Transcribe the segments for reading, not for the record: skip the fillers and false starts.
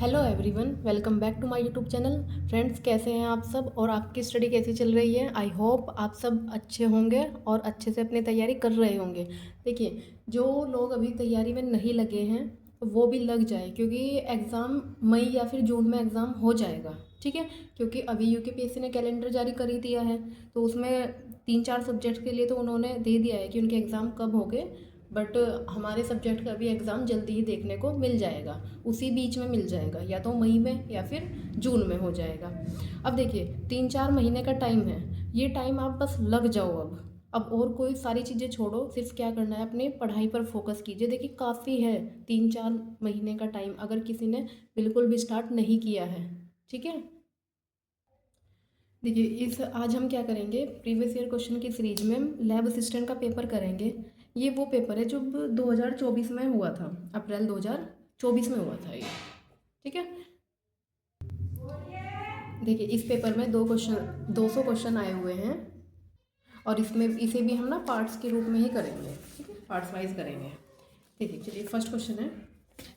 Hello everyone, welcome back to my YouTube channel. Friends, कैसे हैं आप सब और आपकी स्टडी कैसी चल रही है? आई होप आप सब अच्छे होंगे और अच्छे से अपनी तैयारी कर रहे होंगे। देखिए, जो लोग अभी तैयारी में नहीं लगे हैं तो वो भी लग जाए, क्योंकि एग्ज़ाम मई या फिर जून में एग्ज़ाम हो जाएगा। ठीक है, क्योंकि अभी यूकेपीएससी ने कैलेंडर जारी कर ही दिया है, तो उसमें 3-4 सब्जेक्ट के लिए तो उन्होंने दे दिया है कि उनके एग्ज़ाम कब होंगे। बट हमारे सब्जेक्ट का भी एग्ज़ाम जल्दी ही देखने को मिल जाएगा, उसी बीच में मिल जाएगा, या तो मई में या फिर जून में हो जाएगा। अब देखिए, 3-4 महीने का टाइम है, ये टाइम आप बस लग जाओ। अब और कोई सारी चीज़ें छोड़ो, सिर्फ क्या करना है, अपनी पढ़ाई पर फोकस कीजिए। देखिए, काफ़ी है 3-4 महीने का टाइम, अगर किसी ने बिल्कुल भी स्टार्ट नहीं किया है। ठीक है, देखिए, इस आज हम क्या करेंगे, प्रीवियस ईयर क्वेश्चन की सीरीज में हम लैब असिस्टेंट का पेपर करेंगे। ये वो पेपर है जो 2024 में हुआ था, अप्रैल 2024 में हुआ था ये। ठीक है, देखिए, इस पेपर में 200 क्वेश्चन आए हुए हैं, और इसमें इसे भी हम ना पार्ट्स के रूप में ही करेंगे। ठीक है, पार्ट्स वाइज करेंगे। देखिए, चलिए, फर्स्ट क्वेश्चन है।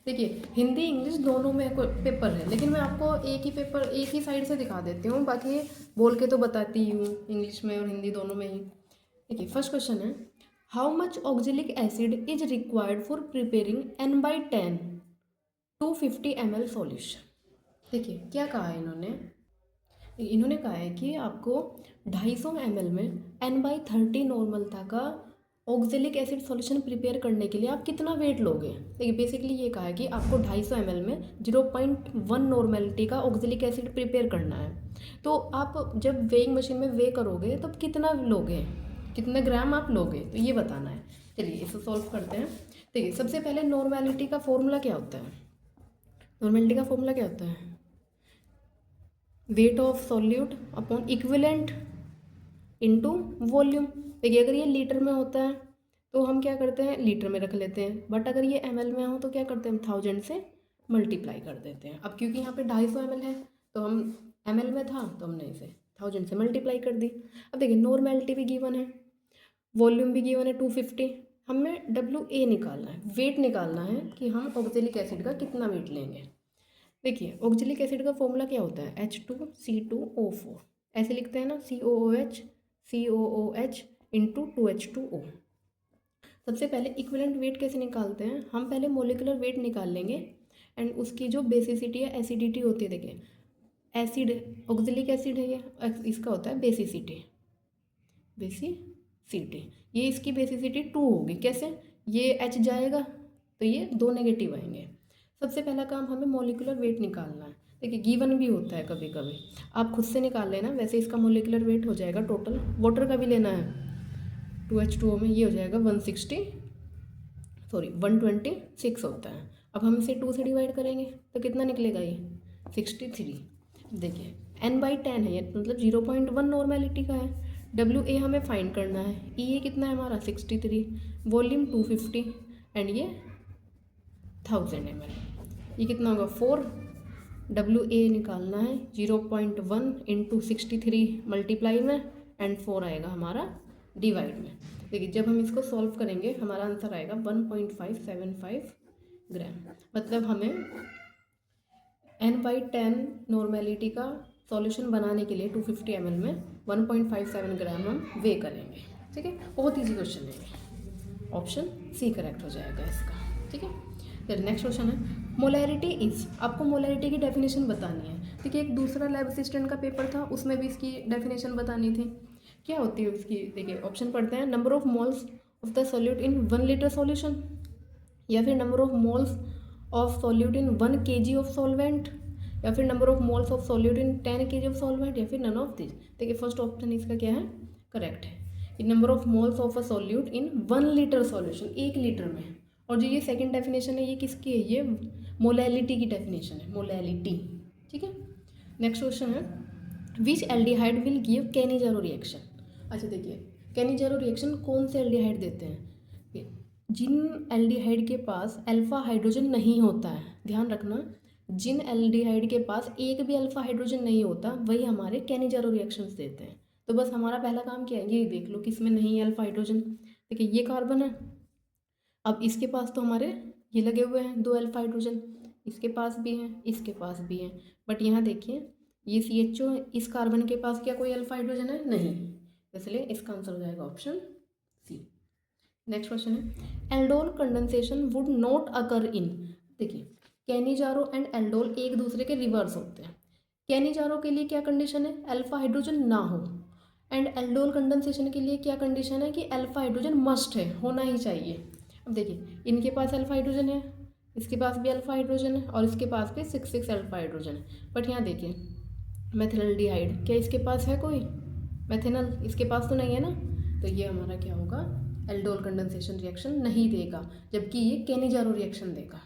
देखिए, हिंदी इंग्लिश दोनों में पेपर है, लेकिन मैं आपको एक ही पेपर एक ही साइड से दिखा देती हूँ, बाकी बोल के तो बताती हूँ इंग्लिश में और हिंदी दोनों में ही। देखिए, फर्स्ट क्वेश्चन है, how much oxalic acid is required for preparing N/10 250 ml solution. देखिए, क्या कहा है इन्होंने। इन्होंने कहा है कि आपको 250 ml में N/30 नॉर्मलता का ऑक्जेलिक एसिड सॉल्यूशन प्रिपेयर करने के लिए आप कितना वेट लोगे। देखिए, बेसिकली ये कहा है कि आपको 250 ml में 0.1 नॉर्मेलिटी का ऑक्जेलिक एसिड प्रिपेयर करना है। तो आप जब वेइंग मशीन में वे करोगे तब कितना लोगे, कितने ग्राम आप लोगे, तो ये बताना है। चलिए, इसे सॉल्व करते हैं। देखिए, सबसे पहले नॉर्मेलिटी का फॉर्मूला क्या होता है। नॉर्मेलिटी का फॉर्मूला क्या होता है, weight of solute upon equivalent into volume. देखिए, अगर ये लीटर में होता है तो हम क्या करते हैं, लीटर में रख लेते हैं, बट अगर ये ml में हो तो क्या करते हैं, हम 1000 से मल्टीप्लाई कर देते हैं। अब क्योंकि यहाँ पे 250 ml है, तो हम ml में था तो हमने इसे 1000 से मल्टीप्लाई कर दी। अब देखिए, नॉर्मेलिटी भी गिवन है, वॉल्यूम भी गिवन है 250। हमें WA निकालना है, वेट निकालना है कि हम ऑक्जेलिक एसिड का कितना वेट लेंगे। देखिए, ऑक्जेलिक एसिड का फॉर्मूला क्या होता है, H2C2O4। ऐसे लिखते हैं ना, COOH इंटू 2H2O। सबसे पहले इक्विवेलेंट वेट कैसे निकालते हैं, हम पहले मोलिकुलर वेट निकाल लेंगे, एंड उसकी जो बेसिसिटी या एसिडिटी होती है। देखिए, एसिड ऑक्जेलिक एसिड है, ये इसका होता है बेसिसिटी। ये इसकी बेसिसिटी 2 होगी। कैसे, ये H जाएगा तो ये 2 नेगेटिव आएंगे। सबसे पहला काम, हमें मोलिकुलर वेट निकालना है। देखिए, गिवन भी होता है कभी कभी, आप खुद से निकाल लेना। वैसे इसका मोलिकुलर वेट हो जाएगा टोटल, वाटर का भी लेना है 2H2O में, ये हो जाएगा 126 होता है। अब हम इसे 2 से डिवाइड करेंगे तो कितना निकलेगा, ये 63। देखिए, N/10 है, ये मतलब 0.1 नॉर्मेलिटी का है। WA हमें फाइंड करना है, EA कितना है हमारा 63, वॉल्यूम 250, एंड ये 1000 ml, ये कितना होगा 4। WA निकालना है 0.1 इंटू 63 मल्टीप्लाई में, एंड 4 आएगा हमारा डिवाइड में। देखिए, जब हम इसको सॉल्व करेंगे हमारा आंसर आएगा 1.575 ग्राम। मतलब हमें N/10 नॉर्मेलिटी का सॉल्यूशन बनाने के लिए 250 ml में 1.57 ग्राम हम वे करेंगे। ठीक है, बहुत ईजी क्वेश्चन है, ऑप्शन सी करेक्ट हो जाएगा इसका। ठीक है, फिर नेक्स्ट क्वेश्चन है, मोलैरिटी इज, आपको मोलैरिटी की डेफिनेशन बतानी है। देखिए, एक दूसरा लैब असिस्टेंट का पेपर था, उसमें भी इसकी डेफिनेशन बतानी थी। क्या होती है इसकी, देखिए ऑप्शन पढ़ते हैं, number of moles of the solute in 1 litre solution, या फिर number of moles of solute in 1 kg of solvent, या फिर number of moles of solute in 10 kg of solvent, या फिर नन ऑफ दिस। देखिए, first option इसका क्या है, करेक्ट है। Number of moles of a solute in 1 litre solution, 1 litre में। और जो ये सेकंड डेफिनेशन है, ये किसकी है, ये मोलैलिटी की डेफिनेशन है, मोलैलिटी। ठीक है, नेक्स्ट क्वेश्चन है, which aldehyde will give Cannizzaro reaction. अच्छा, देखिए, कैनिजारो रिएक्शन कौन से एल्डिहाइड देते हैं, जिन एल्डिहाइड के पास अल्फा हाइड्रोजन नहीं होता है। ध्यान रखना, जिन एल्डिहाइड के पास एक भी अल्फा हाइड्रोजन नहीं होता वही हमारे कैनिजारो रिएक्शंस देते हैं। तो बस हमारा पहला काम क्या है, ये देख लो किसमें नहीं है अल्फा हाइड्रोजन। देखिए, ये कार्बन है, अब इसके पास तो हमारे ये लगे हुए हैं 2 अल्फा हाइड्रोजन, इसके पास भी है, इसके पास भी है, बट यहाँ देखिए ये CHO इस कार्बन के पास क्या कोई अल्फा हाइड्रोजन है? नहीं, इसलिए इसका आंसर हो जाएगा ऑप्शन सी। नेक्स्ट क्वेश्चन है aldol condensation would not occur in. देखिए कैनिजारो एंड एल्डोल एक दूसरे के रिवर्स होते हैं। कैनिजारो के लिए क्या कंडीशन है? अल्फा हाइड्रोजन ना हो। एंड एल्डोल कंडेंसेशन के लिए क्या कंडीशन है? कि अल्फा हाइड्रोजन मस्ट है, होना ही चाहिए। अब देखिए इनके पास अल्फा हाइड्रोजन है, इसके पास भी अल्फा हाइड्रोजन है, और इसके पास भी 6 अल्फा हाइड्रोजन है। बट यहाँ देखिए मेथिल्डिहाइड, क्या इसके पास है कोई? मेथिनल इसके पास तो नहीं है ना, तो ये हमारा क्या होगा? एल्डोल कंडेंसेशन रिएक्शन नहीं देगा, जबकि ये कैनिजारो रिएक्शन देगा।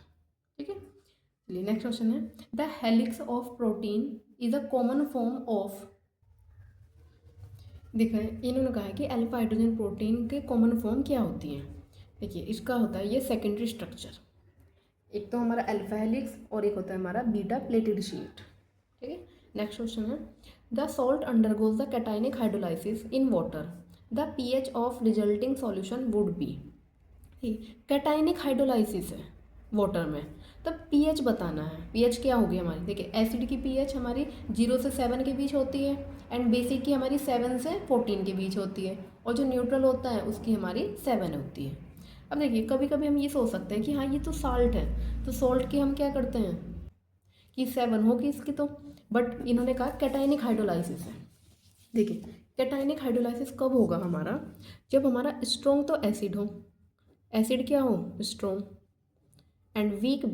ठीक है, चलिए नेक्स्ट क्वेश्चन है the helix of protein is a common form of. देखिए इन्होंने कहा है कि अल्फा हाइड्रोजन प्रोटीन के कॉमन फॉर्म क्या होती हैं। देखिए इसका होता है ये सेकेंडरी स्ट्रक्चर, एक तो हमारा अल्फा हेलिक्स और एक होता है हमारा बीटा प्लेटेड शीट। ठीक है, नेक्स्ट क्वेश्चन है the salt undergoes the cationic hydrolysis in water, the pH of resulting solution would be. Cationic hydrolysis है वाटर में, तब पीएच बताना है। पीएच क्या होगी हमारी? देखिए एसिड की पीएच हमारी 0 से 7 के बीच होती है, एंड बेसिक की हमारी 7 से 14 के बीच होती है, और जो न्यूट्रल होता है उसकी हमारी 7 होती है। अब देखिए कभी कभी हम ये सोच सकते हैं कि हाँ ये तो साल्ट है, तो सॉल्ट की हम क्या करते हैं कि 7 होगी इसकी तो, बट इन्होंने कहा कैटाइनिक हाइड्रोलाइसिस है। देखिए कैटाइनिक हाइड्रोलाइसिस कब होगा हमारा? जब हमारा स्ट्रॉन्ग तो एसिड हो, एसिड क्या हो? स्ट्रॉन्ग, एंड वीक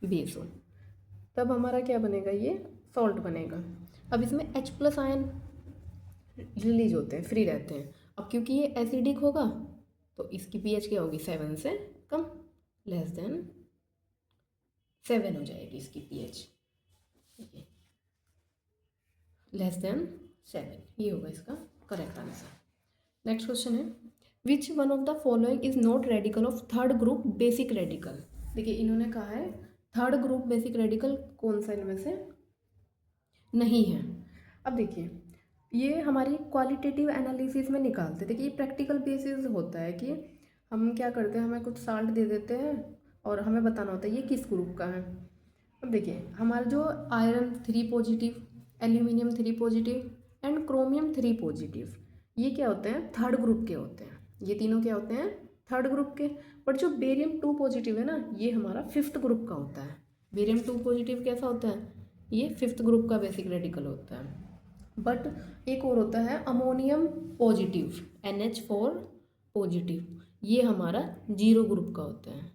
बेस हो, तब हमारा क्या बनेगा? ये सॉल्ट बनेगा। अब इसमें H+ आयन रिलीज होते हैं, फ्री रहते हैं। अब क्योंकि ये एसिडिक होगा तो इसकी पीएच क्या होगी? 7 से कम, लेस देन 7 हो जाएगी इसकी पीएच। ठीक है, लेस देन 7, ये होगा इसका करेक्ट आंसर। नेक्स्ट क्वेश्चन है which one of the following is not radical of third group basic radical. देखिए इन्होंने कहा है थर्ड ग्रुप बेसिक रेडिकल कौन सा इनमें से नहीं है। अब देखिए ये हमारी क्वालिटेटिव एनालिसिस में निकालते। देखिए ये प्रैक्टिकल बेसिस होता है कि हम क्या करते हैं, हमें कुछ साल्ट दे देते हैं और हमें बताना होता है ये किस ग्रुप का है। अब देखिए हमारा जो iron 3 positive, aluminium 3 positive and chromium 3 positive, ये क्या होते हैं? थर्ड ग्रुप के होते हैं। ये तीनों क्या होते हैं? थर्ड ग्रुप के। बट जो बेरियम 2 पॉजिटिव है ना, ये हमारा 5th ग्रुप का होता है। बेरियम 2 पॉजिटिव कैसा होता है? ये 5th ग्रुप का बेसिक रेडिकल होता है। बट एक और होता है अमोनियम पॉजिटिव, NH4 पॉजिटिव, ये हमारा 0 ग्रुप का होता है।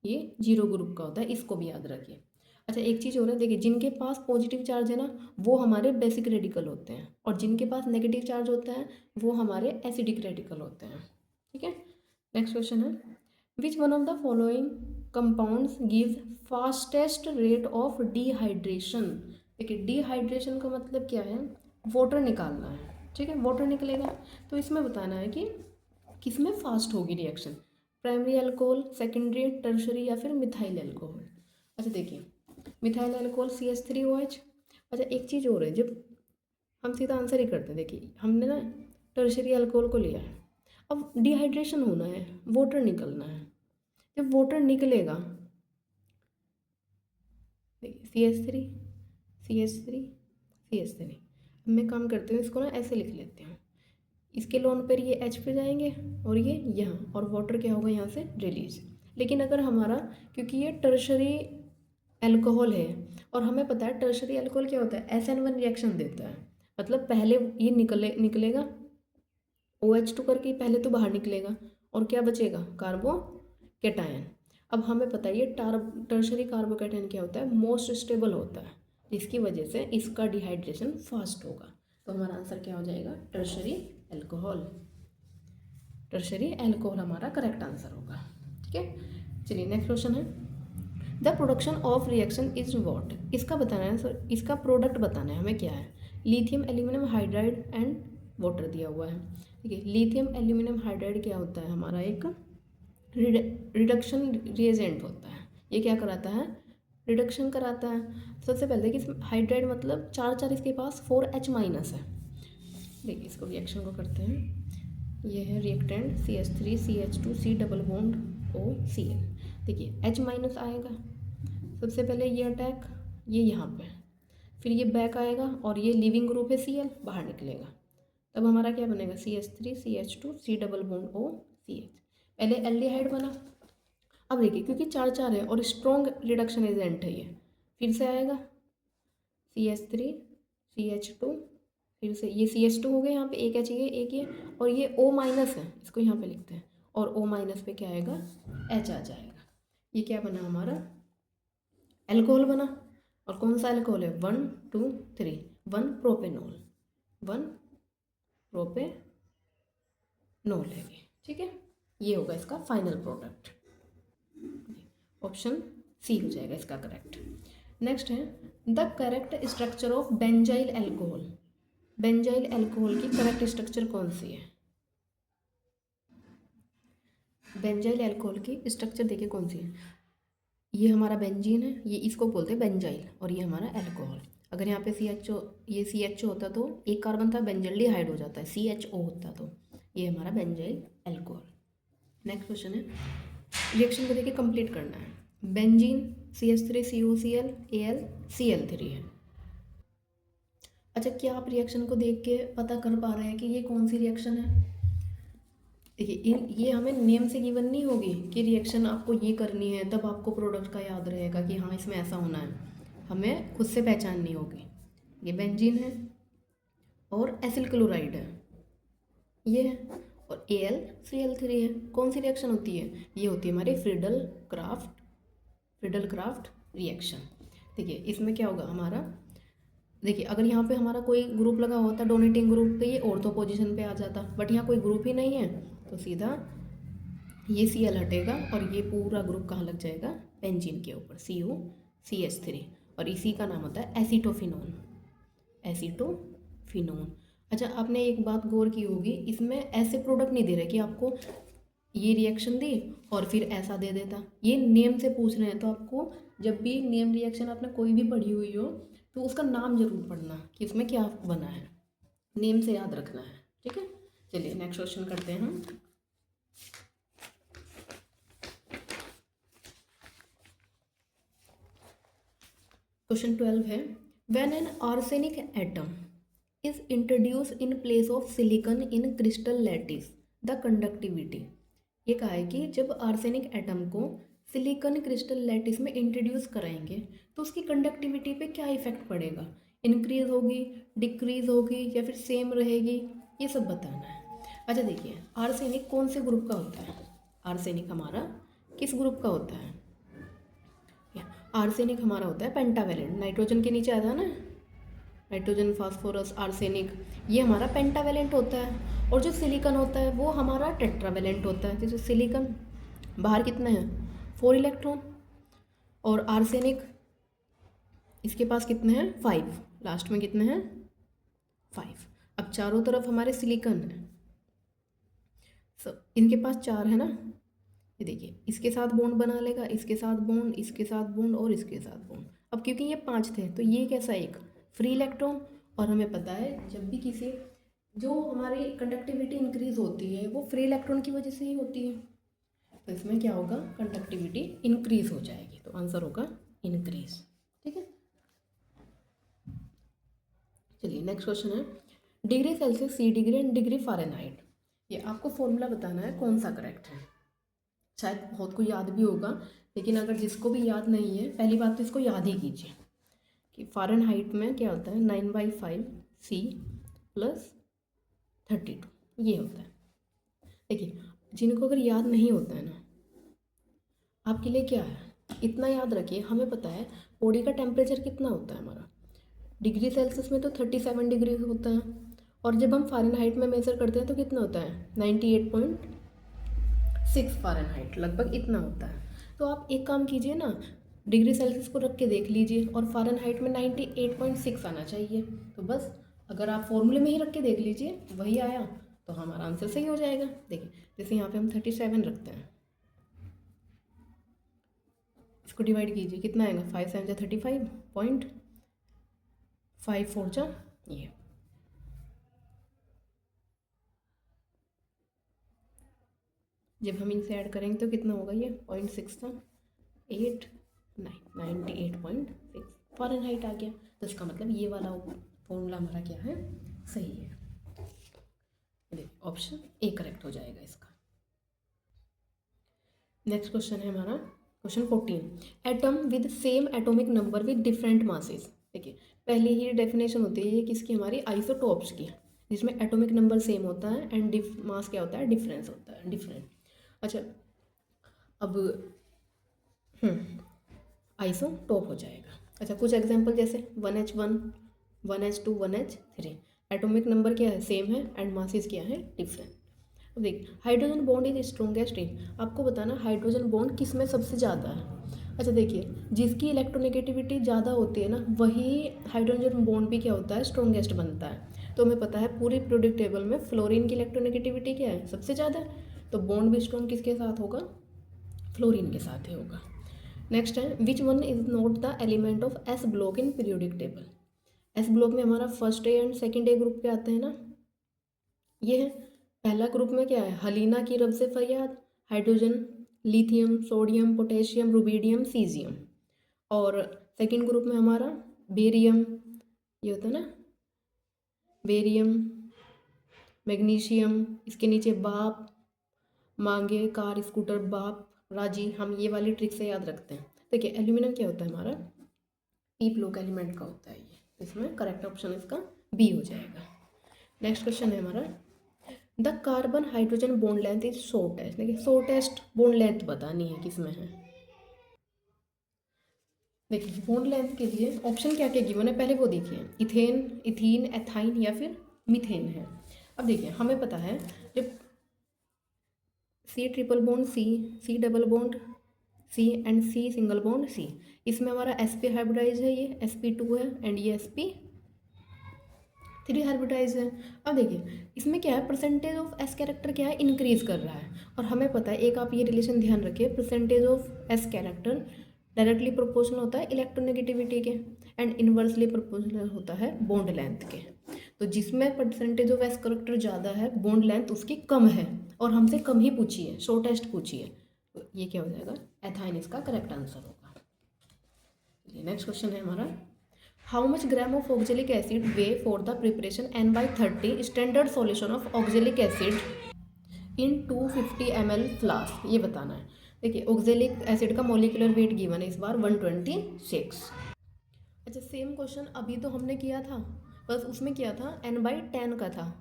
ये 0 ग्रुप का होता है, इसको भी याद रखिए। अच्छा एक चीज़ और है, देखिए जिनके पास पॉजिटिव चार्ज है ना वो हमारे बेसिक रेडिकल होते हैं, और जिनके पास नेगेटिव चार्ज होता है वो हमारे एसिडिक रेडिकल होते हैं। ठीक है, नेक्स्ट क्वेश्चन है which one of the following compounds gives fastest rate of dehydration. देखिए डिहाइड्रेशन का मतलब क्या है? वाटर निकालना है। ठीक है, वाटर निकलेगा, तो इसमें बताना है कि किसमें फास्ट होगी reaction, primary alcohol, secondary, tertiary या फिर मिथाइल अल्कोहल। अच्छा देखिए मिथाइल अल्कोहल CH3OH। अच्छा एक चीज़ और है, जब हम सीधा आंसर ही करते हैं, देखिए हमने ना टर्शरी अल्कोहल को लिया है, अब डिहाइड्रेशन होना है, वाटर निकलना है। जब वाटर निकलेगा, देखिए CH3 अब मैं काम करती हूँ, इसको ना ऐसे लिख लेते हैं, इसके लोन पर ये H पे जाएंगे और ये यहाँ, और वाटर क्या होगा यहाँ से रिलीज। लेकिन अगर हमारा, क्योंकि ये टर्शरी अल्कोहल है और हमें पता है टर्शरी अल्कोहल क्या होता है? SN1 रिएक्शन देता है, मतलब पहले ये निकलेगा OH2 करके पहले तो बाहर निकलेगा, और क्या बचेगा? कार्बोकैटायन। अब हमें पता है ये टर्शरी कार्बोकैटायन क्या होता है? मोस्ट स्टेबल होता है, जिसकी वजह से इसका डिहाइड्रेशन फास्ट होगा। तो हमारा आंसर क्या हो जाएगा? Tertiary alcohol. टर्शरी अल्कोहल हमारा करेक्ट आंसर होगा। ठीक है, चलिए नेक्स्ट क्वेश्चन है the production of reaction is what. इसका बताना है सर, इसका प्रोडक्ट बताना है हमें क्या है? Lithium aluminium hydride and water दिया हुआ है। ठीक है, लिथियम एल्यूमिनियम हाइड्राइड क्या होता है? हमारा एक रिडक्शन रिएजेंट होता है। ये क्या कराता है? रिडक्शन कराता है। सबसे पहले देखिए इसमें हाइड्राइड मतलब 4 इसके पास 4H- है। देखिए इसको रिएक्शन को करते हैं, ये है reactant CH3 CH2 C double bond OCl। देखिए H माइनस आएगा, सबसे पहले ये अटैक, ये यहाँ पे, फिर ये बैक आएगा और ये लिविंग ग्रुप है Cl, बाहर निकलेगा, तब हमारा क्या बनेगा CH3 CH2 C double bond O CH। पहले एल्डिहाइड बना। अब देखिए क्योंकि चार चार है और स्ट्रॉन्ग रिडक्शन एजेंट है ये, फिर से आएगा CH3 CH2, फिर से ये CH2 हो गया, यहाँ पे एक H ये एक ये, और ये O माइनस है, इसको यहाँ पे लिखते हैं, और O माइनस पे क्या आएगा H आ जाएगा। ये क्या बना हमारा एल्कोहल बना। और कौन सा एल्कोहल है 1 2 3, 1 प्रोपेनॉल, 1 प्रोपेनॉल है ये, ठीक है। ये होगा इसका फाइनल प्रोडक्ट, ऑप्शन सी हो जाएगा इसका करेक्ट। नेक्स्ट है the correct structure of benzyl alcohol. Benzyl alcohol की करेक्ट स्ट्रक्चर कौन सी है? बेंजाइल एल्कोहल की स्ट्रक्चर देखिए कौन सी है। ये हमारा बेंजीन है, ये इसको बोलते हैं बेंजाइल, और ये हमारा एल्कोहल। अगर यहाँ पे CHO, ये CHO होता तो एक कार्बन था, बेंजाइल्डिहाइड हो जाता है, CHO होता तो ये हमारा बेंजाइल एल्कोहल। नेक्स्ट क्वेश्चन है, रिएक्शन को देखिए कंप्लीट करना है। बेंजीन CH3COCl Al Cl3 है। अच्छा, क्या आप रिएक्शन को देख के पता कर पा रहे हैं कि ये कौन सी रिएक्शन है? देखिए ये हमें नेम से गिवन नहीं होगी कि रिएक्शन आपको ये करनी है, तब आपको प्रोडक्ट का याद रहेगा कि हाँ इसमें ऐसा होना है, हमें खुद से पहचाननी होगी। ये बेंजीन है और एसिल क्लोराइड है, ये है, और AlCl3 है। कौन सी रिएक्शन होती है? ये होती है हमारी फ्रीडल क्राफ्ट रिएक्शन। देखिए इसमें क्या होगा हमारा, देखिए अगर यहाँ पे हमारा कोई ग्रुप लगा होता डोनेटिंग ग्रुप पे, ये ऑर्थो पोजीशन पे आ जाता, बट यहाँ कोई ग्रुप ही नहीं है तो सीधा ये Cl हटेगा और ये पूरा ग्रुप कहाँ लग जाएगा बेंजीन के ऊपर, COCH3, और इसी का नाम होता है एसीटोफिनोन। अच्छा, आपने एक बात गौर की होगी, इसमें ऐसे प्रोडक्ट नहीं दे रहे कि आपको ये रिएक्शन दी और फिर ऐसा दे देता, ये नेम से पूछ रहे हैं। तो आपको जब भी नेम रिएक्शन आपने कोई भी पढ़ी हुई हो तो उसका नाम जरूर पढ़ना कि उसमें क्या बना है, नेम से याद रखना है, ठीक है। चलिए नेक्स्ट क्वेश्चन करते हैं हम। क्वेश्चन 12 है, when an arsenic atom is introduce in place of silicon in crystal lattice the conductivity. ये कहा है कि जब आर्सेनिक एटम को सिलिकॉन क्रिस्टल लैटिस में इंट्रोड्यूस कराएंगे तो उसकी कंडक्टिविटी पे क्या इफेक्ट पड़ेगा, इंक्रीज होगी, डिक्रीज होगी, या फिर सेम रहेगी, ये सब बताना है। अच्छा देखिए, आर्सेनिक कौन से ग्रुप का होता है? आर्सेनिक हमारा किस ग्रुप का होता है? आर्सेनिक हमारा होता है पेंटावेलेंट, नाइट्रोजन के नीचे आता है ना, नाइट्रोजन फास्फोरस आर्सेनिक, ये हमारा पेंटावेलेंट होता है। और जो सिलिकॉन होता है वो हमारा टेट्रावेलेंट होता है। जैसे सिलिकॉन बाहर कितने हैं 4 इलेक्ट्रॉन, और आर्सेनिक इसके पास कितने हैं 5, लास्ट में कितने हैं 5। अब चारों तरफ हमारे सिलिकॉन है, इनके पास 4 है ना, ये देखिए इसके साथ बॉन्ड बना लेगा, इसके साथ बॉन्ड, इसके साथ बॉन्ड, और इसके साथ बॉन्ड। अब क्योंकि ये 5 थे तो ये कैसा एक फ्री इलेक्ट्रॉन, और हमें पता है जब भी किसी जो हमारी कंडक्टिविटी इंक्रीज होती है वो फ्री इलेक्ट्रॉन की वजह से ही होती है, तो इसमें क्या होगा कंडक्टिविटी इंक्रीज हो जाएगी, तो आंसर होगा इंक्रीज, ठीक है। चलिए नेक्स्ट क्वेश्चन है, degree Celsius C degree and degree Fahrenheit. ये आपको फॉर्मूला बताना है कौन सा करेक्ट है। शायद बहुत को याद भी होगा, लेकिन अगर जिसको भी याद नहीं है, पहली बात तो इसको याद ही कीजिए कि फ़ारेनहाइट में क्या होता है 9/5 C + 32, ये होता है। देखिए जिनको अगर याद नहीं होता है ना, आपके लिए क्या है, इतना याद रखिए, हमें पता है बॉडी का टेम्परेचर कितना होता है हमारा, डिग्री सेल्सियस में तो 37 डिग्री होता है, और जब हम फ़ारेनहाइट में मेज़र करते हैं तो कितना होता है 98.6 फ़ारेनहाइट, लगभग इतना होता है। तो आप एक काम कीजिए ना, डिग्री सेल्सियस को रख के देख लीजिए और फ़ारेनहाइट में 98.6 आना चाहिए, तो बस अगर आप फॉर्मूले में ही रख के देख लीजिए वही आया तो हमारा आंसर सही हो जाएगा। देखिए जैसे यहाँ पे हम 37 रखते हैं, इसको डिवाइड कीजिए कितना आएगा 5 7 जा 35.5 4 जा ये, जब हम इनसे ऐड करेंगे तो कितना होगा, ये 0.6 था, 98.6 फ़ारेनहाइट आ गया। तो इसका मतलब ये वाला फॉर्मूला हमारा क्या है, सही है। ऑप्शन ए करेक्ट हो जाएगा इसका। नेक्स्ट क्वेश्चन है हमारा question 14। Atom with same atomic number with different masses. देखिए पहले ही डेफिनेशन होती है किसकी, हमारी आइसोटॉप्स की, जिसमें एटॉमिक नंबर सेम होता है एंड मास क्या होता है, डिफरेंस होता है, डिफरेंट। अच्छा अब आइसोटॉप हो जाएगा। अच्छा कुछ एग्जांपल जैसे 1H1, 1H2, 1H3, atomic number क्या है, सेम है एंड मासेस क्या है, डिफरेंट। अब देखिए hydrogen bond is strongest in, आपको बताना हाइड्रोजन बॉन्ड किस में सबसे ज़्यादा है। अच्छा देखिए जिसकी इलेक्ट्रोनेगेटिविटी ज़्यादा होती है ना, वही हाइड्रोजन बॉन्ड भी क्या होता है, स्ट्रॉन्गेस्ट बनता है। तो हमें पता है पूरी पीरियोडिक टेबल में फ्लोरीन की इलेक्ट्रोनेगेटिविटी क्या है, सबसे ज़्यादा है। तो बॉन्ड भी स्ट्रॉन्ग किसके साथ होगा, फ्लोरीन के साथ ही होगा। नेक्स्ट है which one is not the element of S block in periodic table. S block में हमारा first A and second A group पे आते हैं ना, ये है। पहला ग्रुप में क्या है, हलीना की रब से फरियाद, hydrogen, lithium, sodium, potassium, rubidium, caesium. और सेकेंड ग्रुप में हमारा बेरियम, ये होता है ना, बेरियम, मैग्नीशियम, इसके नीचे बाप, मांगे, कार, स्कूटर, बाप, राजी। हम ये वाली ट्रिक से याद रखते हैं। देखिए एल्यूमिनियम क्या होता है हमारा, पी ब्लॉक एलिमेंट का होता है ये, इसमें करेक्ट ऑप्शन इसका बी हो जाएगा। नेक्स्ट क्वेश्चन है हमारा the carbon hydrogen bond length is shortest. देखिए शॉर्टेस्ट बॉन्ड लेंथ बतानी है किसमें है। देखिए बॉन्ड लेंथ के लिए ऑप्शन क्या क्या गिवन है, पहले वो देखिए, इथेन, इथीन, एथाइन या फिर मीथेन है। अब देखिए हमें पता है जब C triple bond C, C double bond C and C single bond C, इसमें हमारा sp हाइब्रिडाइज है, ये sp2 है एंड ये sp3 हाइब्रिडाइज है। अब देखिए इसमें क्या है, परसेंटेज ऑफ एस कैरेक्टर क्या है, इंक्रीज कर रहा है। और हमें पता है एक आप ये रिलेशन ध्यान रखिए, percentage of S character directly proportional होता है इलेक्ट्रोनेगेटिविटी के एंड इन्वर्सली प्रोपोर्शनल होता है बॉन्ड लेंथ के। तो जिसमें परसेंटेज ऑफ एस कैरेक्टर ज़्यादा है, बॉन्ड लेंथ उसकी कम है और हमसे कम ही पूछी है, शॉर्टेस्ट पूछी है, तो ये क्या हो जाएगा, एथाइन इसका करेक्ट आंसर होगा। नेक्स्ट क्वेश्चन है हमारा how much gram of oxalic acid way for the preparation N/30 standard solution of oxalic acid in 250 ml flask, ये बताना है। देखिए ऑक्जेलिक एसिड का मॉलिक्यूलर वेट गिवन है इस बार 126। अच्छा सेम क्वेश्चन अभी तो हमने किया था, बस उसमें किया था N/10 का था,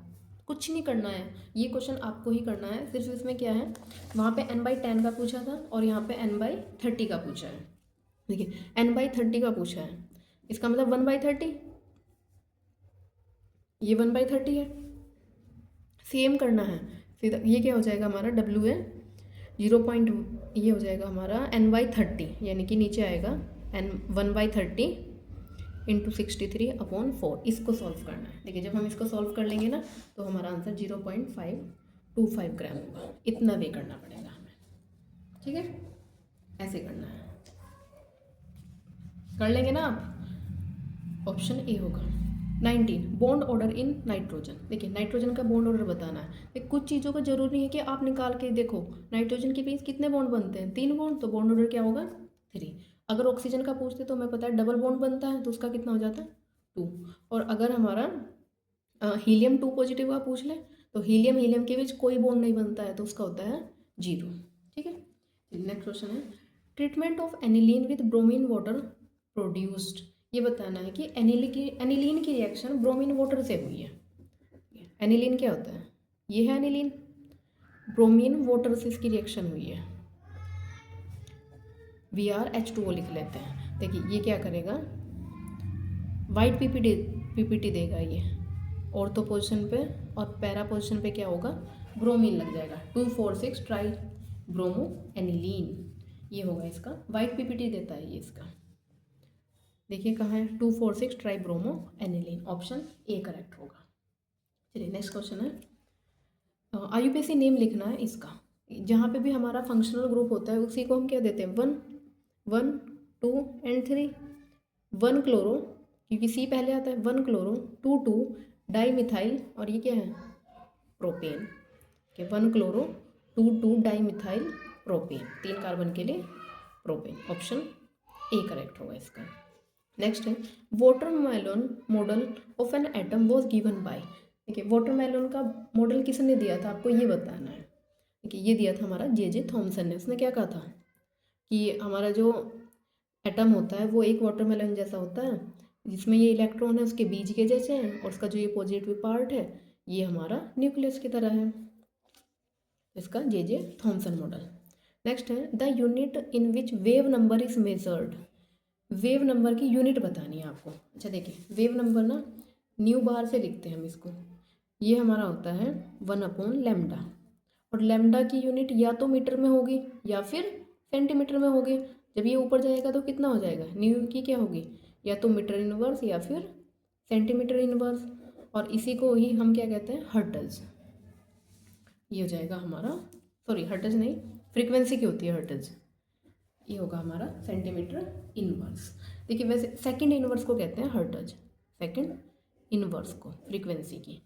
कुछ नहीं करना है, ये क्वेश्चन आपको ही करना है। सिर्फ इसमें क्या है, वहाँ पे N/10 का पूछा था और यहाँ पे N/30 का पूछा है। देखिए N/30 का पूछा है, इसका मतलब 1/30, ये 1/30 है, सेम करना है सीधा। ये क्या हो जाएगा हमारा WA 0. ये हो जाएगा हमारा N/30, यानी कि नीचे आएगा N1/30 इंटू 63/4। इसको सॉल्व करना है। देखिए जब हम इसको सॉल्व कर लेंगे ना तो हमारा आंसर 0.525 ग्राम होगा, इतना वे करना पड़ेगा हमें, ठीक है, ऐसे करना है, कर लेंगे ना आप। ऑप्शन ए होगा। 19 बॉन्ड ऑर्डर इन नाइट्रोजन। देखिए नाइट्रोजन का बॉन्ड ऑर्डर बताना है। कुछ चीज़ों का जरूरी है कि आप निकाल के देखो, नाइट्रोजन के बीच कितने बॉन्ड बनते हैं, 3 बॉन्ड, तो बॉन्ड ऑर्डर क्या होगा 3। अगर ऑक्सीजन का पूछते तो हमें पता है डबल बॉन्ड बनता है, तो उसका कितना हो जाता है 2। और अगर हमारा हीलियम 2 पॉजिटिव का पूछ ले तो हीलियम के बीच कोई बॉन्ड नहीं बनता है, तो उसका होता है 0, ठीक है। नेक्स्ट क्वेश्चन है treatment of aniline with bromine water produced. ये बताना है कि एनिलीन की रिएक्शन ब्रोमीन वाटर से हुई है। एनिलीन क्या होता है, ये है एनिलीन, ब्रोमीन वाटर से इसकी रिएक्शन हुई है, Br H2O लिख लेते हैं। देखिए ये क्या करेगा, वाइट पीपीटी देगा ये ऑर्थो पोजिशन पे, और पैरा पोजिशन पे क्या होगा, ब्रोमीन लग जाएगा, 2,4,6 ट्राई ब्रोमो एनिलीन, ये होगा इसका, वाइट पीपीटी देता है ये इसका। देखिए कहाँ है, 2,4,6 try bromo aniline, option A correct होगा। चलिए नेक्स्ट क्वेश्चन है IUPAC नेम लिखना है इसका। जहाँ पे भी हमारा फंक्शनल ग्रुप होता है उसी को हम क्या देते हैं, 1, 1, 2 एंड 3। 1 क्लोरो, क्योंकि सी पहले आता है, 1 क्लोरो, 2 डाई मिथाइल, और ये क्या है प्रोपेन, के 1 chloro 2 di methyl propane, 3 carbon के लिए प्रोपेन। ऑप्शन ए करेक्ट होगा इसका। नेक्स्ट है watermelon model of an atom was given by. देखिए वाटरमेलन का मॉडल किसने दिया था, आपको ये बताना है। देखिए ये दिया था हमारा जे थॉमसन ने। उसने क्या कहा था कि हमारा जो एटम होता है वो एक वाटरमेलन जैसा होता है, जिसमें ये इलेक्ट्रॉन है उसके बीज के जैसे हैं, और उसका जो ये पॉजिटिव पार्ट है ये हमारा न्यूक्लियस की तरह है। इसका जे थॉमसन मॉडल। नेक्स्ट है the unit in which wave number is measured. Wave number की यूनिट बतानी है आपको। अच्छा देखिए वेव नंबर ना न्यू बार से लिखते हैं हम इसको। ये हमारा होता है 1/λ, और लैम्डा की यूनिट या तो मीटर में होगी या फिर सेंटीमीटर में होगी। जब ये ऊपर जाएगा तो कितना हो जाएगा, न्यू की क्या होगी, या तो मीटर इनवर्स या फिर सेंटीमीटर इनवर्स, और इसी को ही हम क्या कहते हैं, हर्ट्ज। ये हो जाएगा हमारा, सॉरी हर्ट्ज नहीं, फ्रीक्वेंसी की होती है हर्ट्ज। ये होगा हमारा सेंटीमीटर इनवर्स। देखिए वैसे सेकंड इनवर्स को कहते हैं हर्ट्ज, सेकंड इनवर्स को फ्रीक्वेंसी की,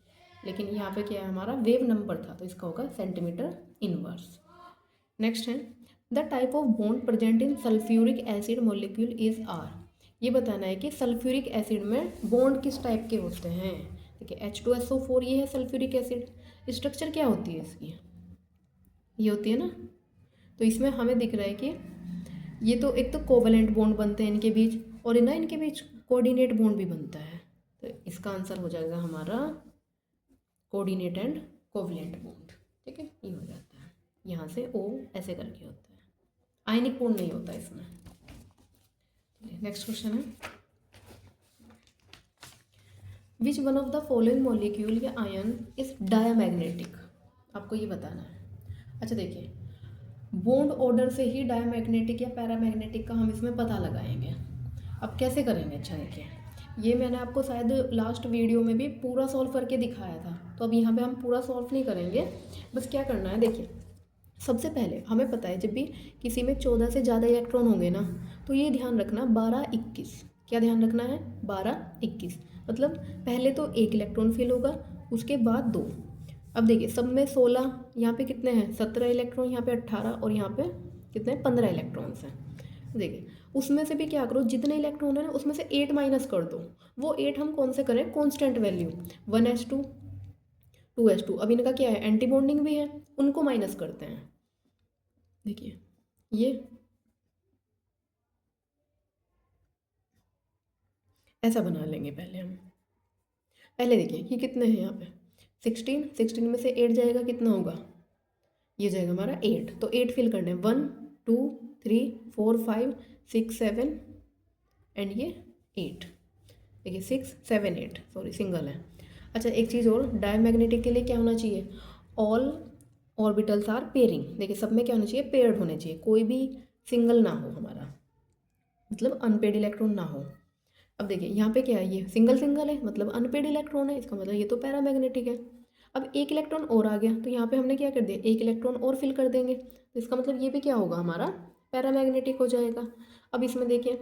लेकिन यहाँ पे क्या है हमारा वेव नंबर था तो इसका होगा सेंटीमीटर इनवर्स। नेक्स्ट है the type of bond present in sulphuric acid molecule is are. ये बताना है कि सल्फ्यूरिक एसिड में बॉन्ड किस टाइप के होते हैं। देखिए H2SO4 ये है सल्फ्यूरिक एसिड। स्ट्रक्चर क्या होती है इसकी, ये होती है ना, तो इसमें हमें दिख रहा है कि ये तो एक तो कोवलेंट बॉन्ड बनते हैं इनके बीच, और ना इनके बीच कोऑर्डिनेट बॉन्ड भी बनता है। तो इसका आंसर हो जाएगा हमारा कोऑर्डिनेट एंड कोवलेंट बॉन्ड। ठीक है, ये हो जाता है, यहाँ से O ऐसे करके होता है, आयनिक बॉन्ड नहीं होता इसमें। नेक्स्ट क्वेश्चन है which one of the following molecule या आयन इज डायामैग्नेटिक। आपको ये बताना है। अच्छा देखिए बॉन्ड ऑर्डर से ही डायामैग्नेटिक या पैरामैग्नेटिक का हम इसमें पता लगाएंगे। अब कैसे करेंगे, अच्छा देखिए ये मैंने आपको शायद लास्ट वीडियो में भी पूरा सॉल्व करके दिखाया था, तो अब यहाँ पे हम पूरा सॉल्व नहीं करेंगे। बस क्या करना है, देखिए सबसे पहले हमें पता है जब भी किसी में 14 से ज़्यादा इलेक्ट्रॉन होंगे ना, तो ये ध्यान रखना 12-21, क्या ध्यान रखना है 12-21, मतलब पहले तो एक इलेक्ट्रॉन फिल होगा, उसके बाद 2। अब देखिए सब में 16, यहाँ पे कितने हैं 17 इलेक्ट्रॉन, यहाँ पे 18, और यहाँ पे कितने 15 इलेक्ट्रॉन्स हैं। देखिए उसमें से भी क्या करो, जितने इलेक्ट्रॉन है ना उसमें से 8 माइनस कर दो। वो 8 हम कौन से करें, कॉन्स्टेंट वैल्यू 1s2 2s2। अब इनका क्या है, एंटी बॉन्डिंग भी है, उनको माइनस करते हैं। देखिए ये ऐसा बना लेंगे पहले हम। पहले देखिए ये कितने हैं यहाँ पे 16 में से 8 जाएगा कितना होगा, ये जाएगा हमारा 8, तो 8 फिल करने 1 2 3 4 5 6 7 एंड ये 8। देखिए 6 7 8, सॉरी सिंगल है। अच्छा एक चीज़ और, डायमैग्नेटिक के लिए क्या होना चाहिए, ऑल ऑर्बिटल्स आर पेयरिंग। देखिए सब में क्या होना चाहिए, पेयर्ड होने चाहिए, कोई भी सिंगल ना हो हमारा, मतलब अनपेड इलेक्ट्रॉन ना हो। अब देखिए यहाँ पे क्या है, ये सिंगल सिंगल है मतलब अनपेड इलेक्ट्रॉन है, इसका मतलब ये तो पैरामैग्नेटिक है। अब एक इलेक्ट्रॉन और आ गया तो यहाँ पे हमने क्या कर दिया, एक इलेक्ट्रॉन और फिल कर देंगे, तो इसका मतलब ये भी क्या होगा हमारा पैरामैग्नेटिक हो जाएगा। अब इसमें देखिए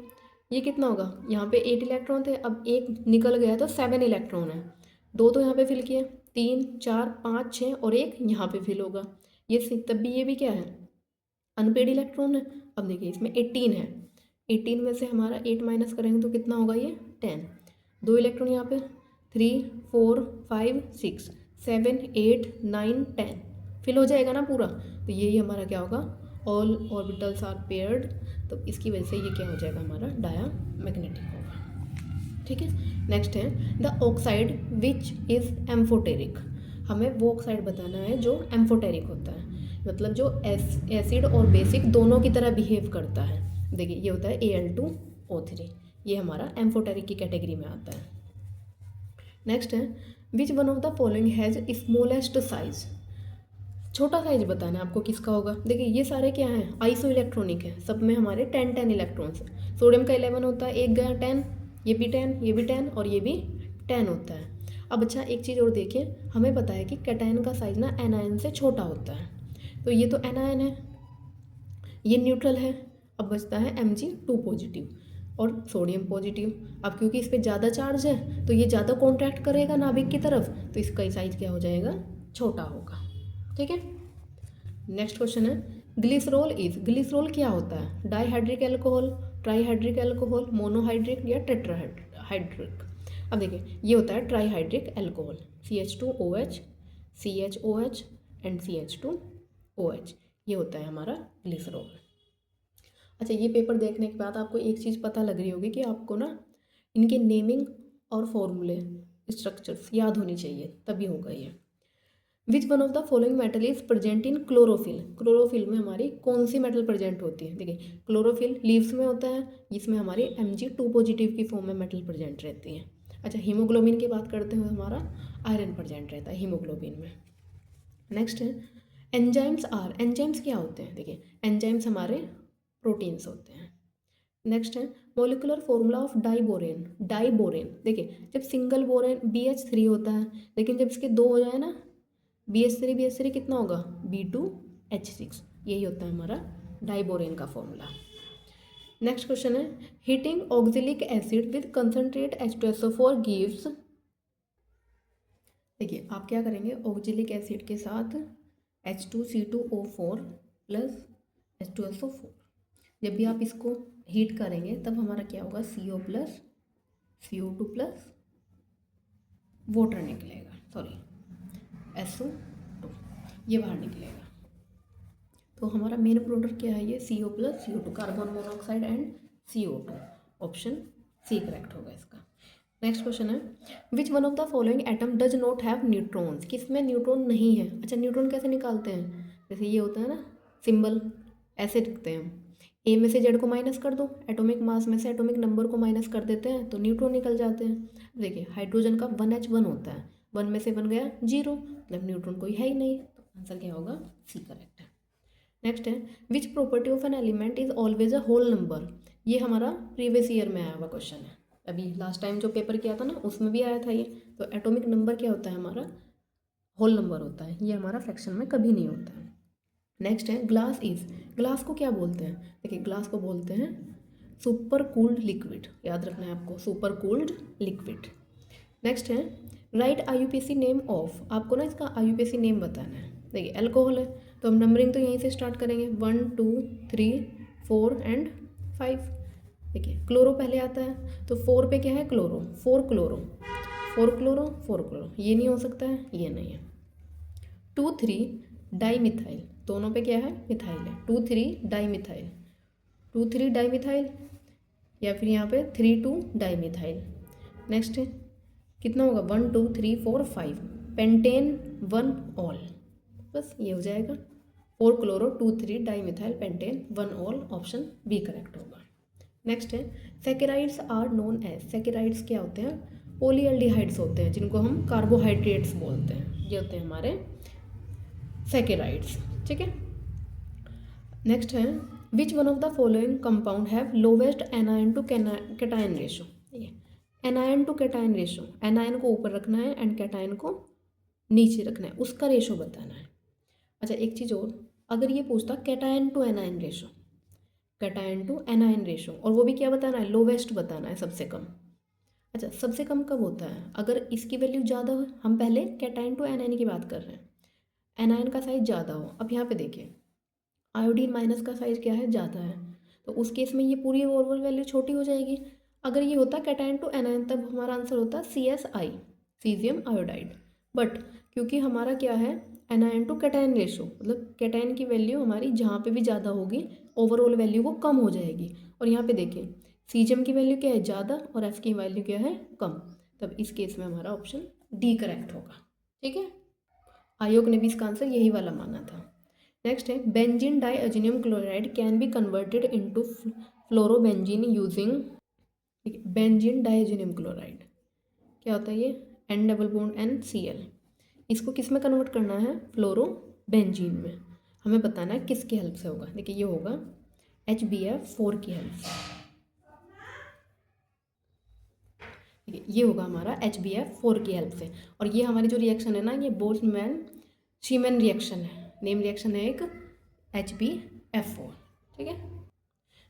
ये कितना होगा, यहाँ पे 8 इलेक्ट्रॉन थे, अब एक निकल गया तो 7 इलेक्ट्रॉन है, 2 तो यहाँ पे फिल किए, 3 4 5 6 और एक यहाँ पे फिल होगा, ये तब भी ये भी क्या है अनपेड इलेक्ट्रॉन है। अब देखिए इसमें 18 है, 18 में से हमारा 8 माइनस करेंगे तो कितना होगा, ये 10, 2 इलेक्ट्रॉन यहाँ पे 3 4 5 6 7 8 9 10 फिल हो जाएगा ना पूरा, तो यही हमारा क्या होगा, ऑल ऑर्बिटल्स आर पेयर्ड, तो इसकी वजह से ये क्या हो जाएगा हमारा डायामैग्नेटिक होगा। ठीक है, नेक्स्ट है the oxide which is amphoteric. हमें वो ऑक्साइड बताना है जो एम्फोटेरिक होता है, मतलब जो एसिड और बेसिक दोनों की तरह बिहेव करता है। देखिए ये होता है Al2O3, ये हमारा एम्फोटेरिक की कैटेगरी में आता है। नेक्स्ट है which one of the following has smallest size. छोटा साइज बताना है आपको किसका होगा। देखिए ये सारे क्या हैं, आइसो इलेक्ट्रॉनिक है, सब में हमारे 10 इलेक्ट्रॉन्स हैं। सोडियम का 11 होता है, एक गया 10, ये भी 10, ये भी 10 और ये भी 10 होता है। अब अच्छा एक चीज़ और देखिए, हमें पता है कि कैटायन का साइज ना एनायन से छोटा होता है, तो ये तो एनायन है, ये न्यूट्रल है। अब बचता है Mg2 पॉजिटिव और सोडियम पॉजिटिव। अब क्योंकि इस पर ज़्यादा चार्ज है तो ये ज़्यादा कॉन्ट्रैक्ट करेगा नाभिक की तरफ, तो इसका साइज क्या हो जाएगा, छोटा होगा। ठीक है, नेक्स्ट क्वेश्चन है ग्लिसरॉल क्या होता है? Dihydric alcohol, trihydric alcohol, monohydric या टेट्राहाइड्रिक? अब देखिए ये होता है trihydric alcohol, CH2OH, CHOH and CH2OH, ये होता है हमारा ग्लिसरॉल। अच्छा, ये पेपर देखने के बाद आपको एक चीज़ पता लग रही होगी कि आपको ना इनके नेमिंग और फॉर्मूले स्ट्रक्चर्स याद होनी चाहिए, तभी होगा ये। विच one of the following metal is present in chlorophyll? Chlorophyll में हमारी कौन सी मेटल प्रेजेंट होती है? देखिए क्लोरोफिल लीव्स में होता है, इसमें हमारी Mg2 पॉजिटिव की फॉर्म में मेटल प्रेजेंट रहती है। अच्छा, हीमोग्लोबिन की बात करते हुए हमारा आयरन प्रेजेंट रहता है हीमोग्लोबिन में। नेक्स्ट है एंजाइम्स क्या होते हैं? देखिए एंजाइम्स हमारे प्रोटीन्स होते हैं। नेक्स्ट है मोलिकुलर फॉर्मूला ऑफ डाइबोरेन। देखिए जब सिंगल बोरेन BH3 होता है, लेकिन जब इसके दो हो जाए ना BH3 कितना होगा? B2H6, यही होता है हमारा डाइबोरेन का फॉर्मूला। नेक्स्ट क्वेश्चन है heating oxalic acid with concentrate H2SO4 gives. देखिए आप क्या करेंगे, ऑक्जेलिक एसिड के साथ H2C2O4 प्लस H2SO4, जब भी आप इसको हीट करेंगे तब हमारा क्या होगा? CO प्लस CO2 प्लस वाटर निकलेगा, सॉरी SO2, ये बाहर निकलेगा। तो हमारा मेन प्रोडक्ट क्या है? ये CO प्लस CO2, carbon monoxide and CO2। Option C correct होगा इसका। नेक्स्ट क्वेश्चन है which one of the following atom does not have neutrons? किसमें न्यूट्रॉन नहीं है? अच्छा, न्यूट्रॉन कैसे निकालते हैं? जैसे ये होता है ना सिंबल, ऐसे लिखते हैं, ए में से जेड को माइनस कर दो, एटॉमिक मास में से एटॉमिक नंबर को माइनस कर देते हैं तो न्यूट्रॉन निकल जाते हैं। देखिए हाइड्रोजन का 1H1 होता है, 1 में से 1 गया 0, मतलब न्यूट्रॉन कोई है ही नहीं, तो आंसर क्या होगा? सी करेक्ट है। नेक्स्ट है which property of an element is always a whole number? ये हमारा प्रीवियस ईयर में आया हुआ क्वेश्चन है, अभी लास्ट टाइम जो पेपर किया था ना उसमें भी आया था ये। तो एटॉमिक नंबर क्या होता है? हमारा होल नंबर होता है, ये हमारा फ्रैक्शन में कभी नहीं होता है। नेक्स्ट है ग्लास को क्या बोलते हैं? देखिए ग्लास को बोलते हैं सुपर कूल्ड लिक्विड, याद रखना है आपको, सुपर कूल्ड लिक्विड। नेक्स्ट है राइट IUPAC नेम ऑफ, आपको ना इसका IUPAC नेम बताना है। देखिए अल्कोहल है तो हम नंबरिंग तो यहीं से स्टार्ट करेंगे, 1 2 3 4 एंड 5। देखिए क्लोरो पहले आता है तो 4 पे क्या है? क्लोरो, 4 क्लोरो, ये नहीं हो सकता है, ये नहीं है। 2 3 डाईमिथाइल, दोनों पे क्या है? मिथाइल है, 2 3 डाईमिथाइल, या फिर यहाँ पे 3 2 डाईमिथाइल। नेक्स्ट है कितना होगा? 1 2 3 4 5 पेंटेन 1 ऑल, बस ये हो जाएगा 4 chloro 2 3 dimethyl pentene 1 ol, option B correct होगा। नेक्स्ट है saccharides are known as, saccharides क्या होते हैं? पॉलीएल्डिहाइड्स होते हैं जिनको हम कार्बोहाइड्रेट्स बोलते हैं, ये होते हैं हमारे सैकेराइड्स, ठीक है। नेक्स्ट है which one of the following compound have lowest anion to cation ratio? Anion to cation ratio, anion को ऊपर रखना है एंड कैटायन को नीचे रखना है, उसका रेशो बताना है। अच्छा एक चीज़ और, अगर ये पूछता कैटायन टू एनायन रेशो, और वो भी क्या बताना है? लोवेस्ट बताना है, सबसे कम। अच्छा सबसे कम कब होता है? अगर इसकी वैल्यू ज़्यादा हो, हम पहले कैटायन टू एनायन की बात कर रहे हैं, एनायन का साइज ज़्यादा हो। अब यहाँ पे देखिए आयोडीन माइनस का साइज क्या है? ज़्यादा है, तो उस केस में ये पूरी ओवरऑल वैल्यू छोटी हो जाएगी। अगर ये होता कैटायन टू एनायन तब हमारा आंसर होता CSI, सीजियम आयोडाइड। बट क्योंकि हमारा क्या है? एनायन टू कैटायन रेशो, मतलब कैटायन की वैल्यू हमारी जहाँ पे भी ज़्यादा होगी ओवरऑल वैल्यू वो कम हो जाएगी। और यहाँ पे देखिए सीजियम की वैल्यू क्या है? ज़्यादा, और एफ की वैल्यू क्या है? कम, तब इस केस में हमारा ऑप्शन डी करेक्ट होगा, ठीक है। आयोग ने भी इसका आंसर यही वाला माना था। नेक्स्ट है benzene diazonium chloride can be converted into fluorobenzene using, benzene diazonium chloride क्या होता है? ये N डबल बॉन्ड NCl, इसको किस में कन्वर्ट करना है? फ्लोरोबेंजीन में। हमें बताना है किसकी हेल्प से होगा। देखिए ये होगा HBF4 की हेल्प से, ठीक है, ये होगा हमारा HBF4 की हेल्प से। और ये हमारी जो रिएक्शन है ना, ये बोल्ट्जमैन शीमैन रिएक्शन है, नेम रिएक्शन है एक HBF4, ठीक है।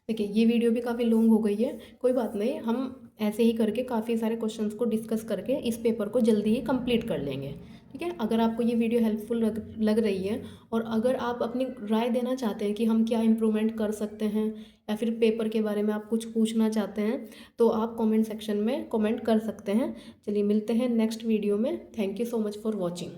देखिए ये वीडियो भी काफ़ी लॉन्ग हो गई है, कोई बात नहीं, हम ऐसे ही करके काफ़ी सारे क्वेश्चंस को डिस्कस करके इस पेपर को जल्दी ही कंप्लीट कर लेंगे। ठीक है, अगर आपको ये वीडियो हेल्पफुल लग रही है और अगर आप अपनी राय देना चाहते हैं कि हम क्या इम्प्रूवमेंट कर सकते हैं या फिर पेपर के बारे में आप कुछ पूछना चाहते हैं, तो आप कमेंट सेक्शन में कमेंट कर सकते हैं। चलिए मिलते हैं नेक्स्ट वीडियो में। Thank you so much for watching.